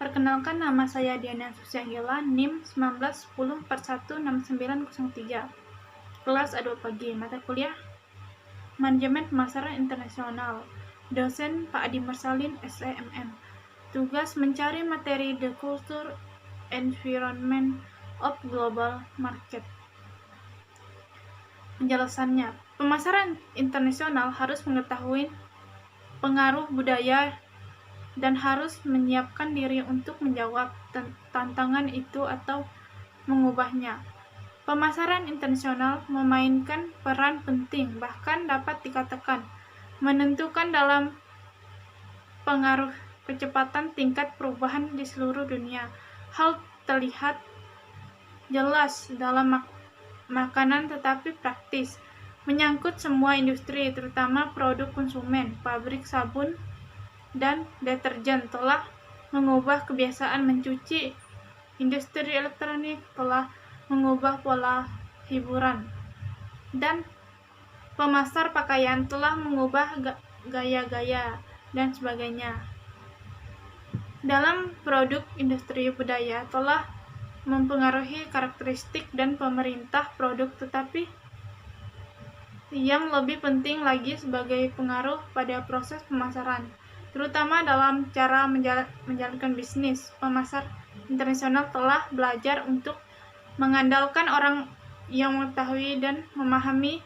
Perkenalkan, nama saya Diana Susianggela, NIM 1910416903. Kelas A2 pagi, mata kuliah Manajemen Pemasaran Internasional. Dosen Pak Adi Mersalin, SEMM. Tugas mencari materi The Culture Environment of Global Market. Penjelasannya, pemasaran internasional harus mengetahui pengaruh budaya dan harus menyiapkan diri untuk menjawab tantangan itu atau mengubahnya. Pemasaran internasional memainkan peran penting, bahkan dapat dikatakan menentukan dalam pengaruh kecepatan tingkat perubahan di seluruh dunia. Hal terlihat jelas dalam makanan tetapi praktis, menyangkut semua industri, terutama produk konsumen. Pabrik sabun dan deterjen telah mengubah kebiasaan mencuci, industri elektronik telah mengubah pola hiburan, dan pemasar pakaian telah mengubah gaya-gaya dan sebagainya. Dalam produk, industri budaya telah mempengaruhi karakteristik dan pemerintah produk, tetapi yang lebih penting lagi sebagai pengaruh pada proses pemasaran, terutama dalam cara menjalankan bisnis. Pemasar internasional telah belajar untuk mengandalkan orang yang mengetahui dan memahami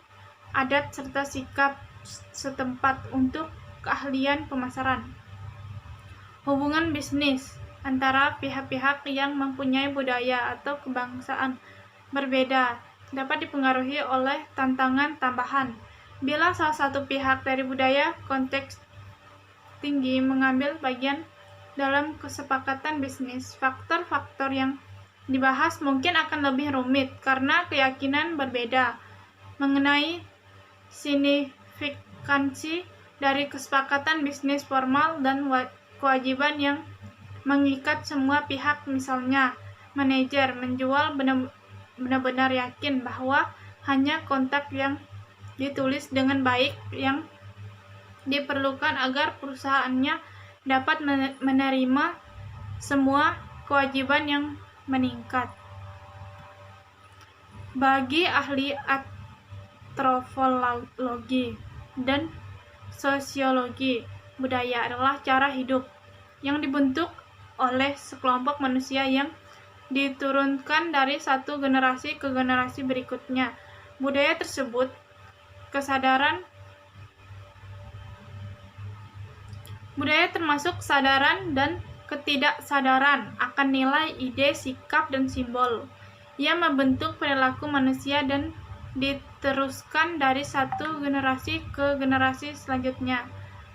adat serta sikap setempat untuk keahlian pemasaran. Hubungan bisnis antara pihak-pihak yang mempunyai budaya atau kebangsaan berbeda dapat dipengaruhi oleh tantangan tambahan. Bila salah satu pihak dari budaya konteks tinggi mengambil bagian dalam kesepakatan bisnis, faktor-faktor yang dibahas mungkin akan lebih rumit karena keyakinan berbeda mengenai signifikansi dari kesepakatan bisnis formal dan kewajiban yang mengikat semua pihak. Misalnya, manajer menjual benar-benar yakin bahwa hanya kontak yang ditulis dengan baik yang diperlukan agar perusahaannya dapat menerima semua kewajiban yang meningkat. Bagi ahli antropologi dan sosiologi, budaya adalah cara hidup yang dibentuk oleh sekelompok manusia yang diturunkan dari satu generasi ke generasi berikutnya. Budaya tersebut budaya termasuk kesadaran dan ketidaksadaran akan nilai, ide, sikap, dan simbol yang membentuk perilaku manusia dan diteruskan dari satu generasi ke generasi selanjutnya.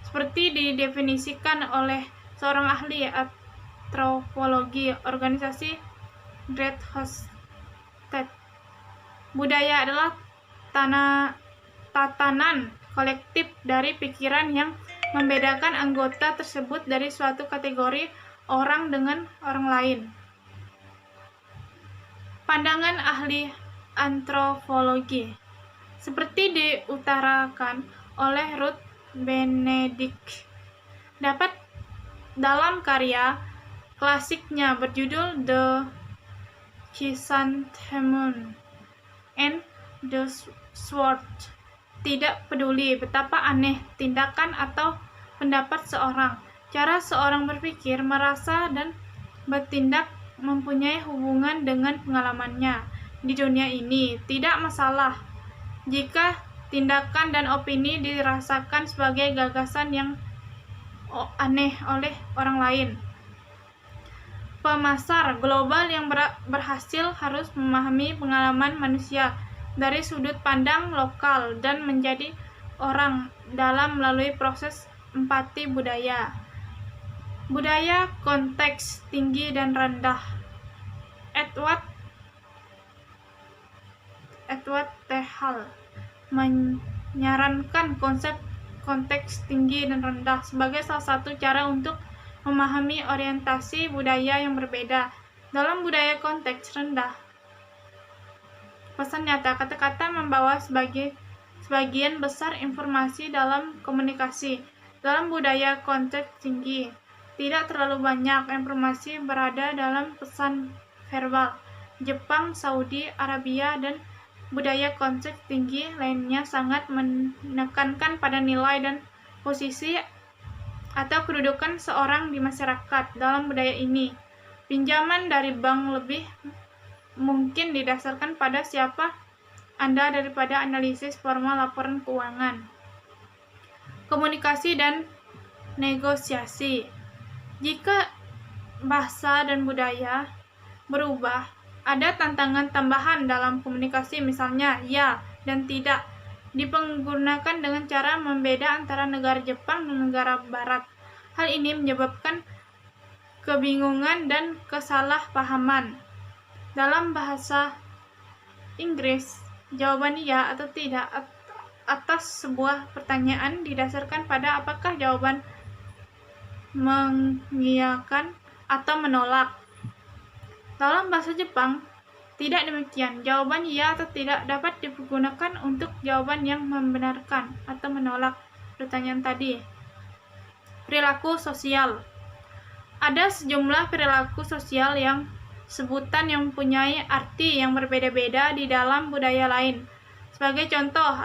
Seperti didefinisikan oleh seorang ahli antropologi organisasi Red Hofstede, budaya adalah tatanan kolektif dari pikiran yang membedakan anggota tersebut dari suatu kategori orang dengan orang lain. Pandangan ahli antropologi seperti diutarakan oleh Ruth Benedict dapat dalam karya klasiknya berjudul The Chrysanthemum and the Sword. Tidak peduli betapa aneh tindakan atau pendapat seorang, cara seorang berpikir, merasa, dan bertindak mempunyai hubungan dengan pengalamannya di dunia ini. Tidak masalah jika tindakan dan opini dirasakan sebagai gagasan yang aneh oleh orang lain. Pemasar global yang berhasil harus memahami pengalaman manusia dari sudut pandang lokal dan menjadi orang dalam melalui proses empati budaya. Budaya konteks tinggi dan rendah. Edward T. Hall menyarankan konsep konteks tinggi dan rendah sebagai salah satu cara untuk memahami orientasi budaya yang berbeda. Dalam budaya konteks rendah, pesan nyata, kata-kata membawa sebagian besar informasi dalam komunikasi. Dalam budaya konteks tinggi, tidak terlalu banyak informasi berada dalam pesan verbal. Jepang, Saudi Arabia, dan budaya konsep tinggi lainnya sangat menekankan pada nilai dan posisi atau kedudukan seorang di masyarakat. Dalam budaya ini, pinjaman dari bank lebih mungkin didasarkan pada siapa Anda daripada analisis formal laporan keuangan. Komunikasi dan negosiasi. Jika bahasa dan budaya berubah, ada tantangan tambahan dalam komunikasi, misalnya ya dan tidak dipergunakan dengan cara membeda antara negara Jepang dan negara Barat. Hal ini menyebabkan kebingungan dan kesalahpahaman. Dalam bahasa Inggris, jawaban ya atau tidak atas sebuah pertanyaan didasarkan pada apakah jawaban mengiyakan atau menolak. Dalam bahasa Jepang, tidak demikian. Jawaban ya atau tidak dapat digunakan untuk jawaban yang membenarkan atau menolak pertanyaan tadi. Perilaku sosial. Ada sejumlah perilaku sosial yang sebutan yang mempunyai arti yang berbeda-beda di dalam budaya lain. Sebagai contoh,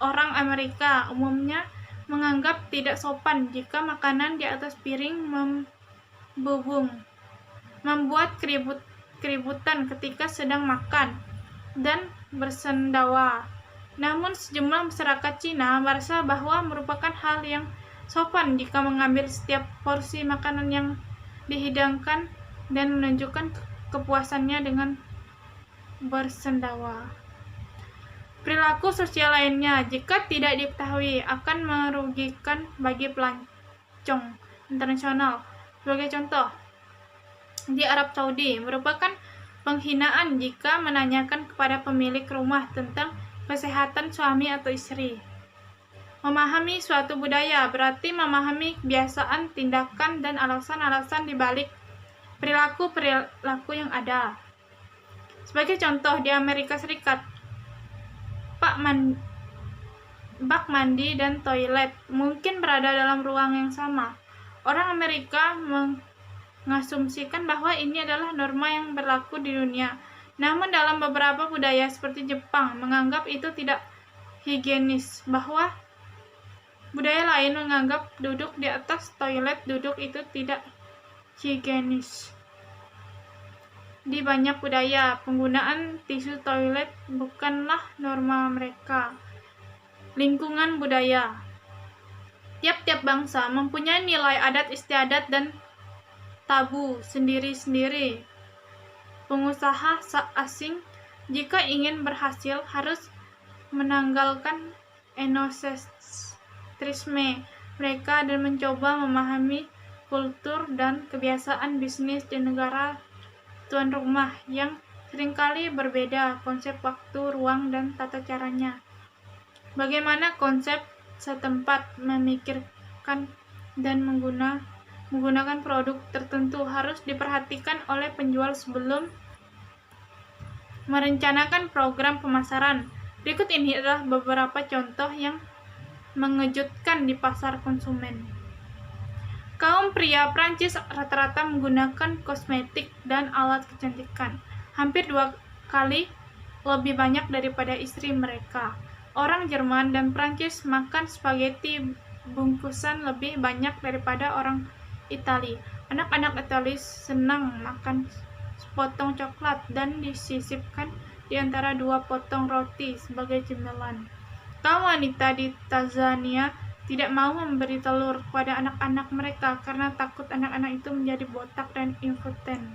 orang Amerika umumnya menganggap tidak sopan jika makanan di atas piring membubung, membuat keributan ketika sedang makan, dan bersendawa. Namun sejumlah masyarakat Cina merasa bahwa merupakan hal yang sopan jika mengambil setiap porsi makanan yang dihidangkan dan menunjukkan kepuasannya dengan bersendawa. Perilaku sosial lainnya, jika tidak diketahui, akan merugikan bagi pelancong internasional. Sebagai contoh, di Arab Saudi merupakan penghinaan jika menanyakan kepada pemilik rumah tentang kesehatan suami atau istri. Memahami suatu budaya berarti memahami kebiasaan, tindakan, dan alasan-alasan di balik perilaku yang ada. Sebagai contoh, di Amerika Serikat, bak mandi dan toilet mungkin berada dalam ruang yang sama. Orang Amerika mengasumsikan bahwa ini adalah norma yang berlaku di dunia. Namun dalam beberapa budaya seperti Jepang menganggap itu tidak higienis, bahwa budaya lain menganggap duduk di atas toilet duduk itu tidak higienis. Di banyak budaya, penggunaan tisu toilet bukanlah norma mereka. Lingkungan budaya. Tiap-tiap bangsa mempunyai nilai adat istiadat dan tabu sendiri-sendiri. Pengusaha asing jika ingin berhasil harus menanggalkan etnosentrisme mereka dan mencoba memahami kultur dan kebiasaan bisnis di negara tuan rumah yang seringkali berbeda konsep waktu, ruang, dan tata caranya. Bagaimana konsep setempat memikirkan dan menggunakan produk tertentu harus diperhatikan oleh penjual sebelum merencanakan program pemasaran. Berikut ini adalah beberapa contoh yang mengejutkan di pasar konsumen. Kaum pria Prancis rata-rata menggunakan kosmetik dan alat kecantikan hampir 2 kali lebih banyak daripada istri mereka. Orang Jerman dan Prancis makan spaghetti bungkusan lebih banyak daripada orang Italia. Anak-anak Italia senang makan sepotong coklat dan disisipkan di antara 2 potong roti sebagai cemilan. Kaum wanita di Tanzania tidak mau memberi telur kepada anak-anak mereka karena takut anak-anak itu menjadi botak dan impoten.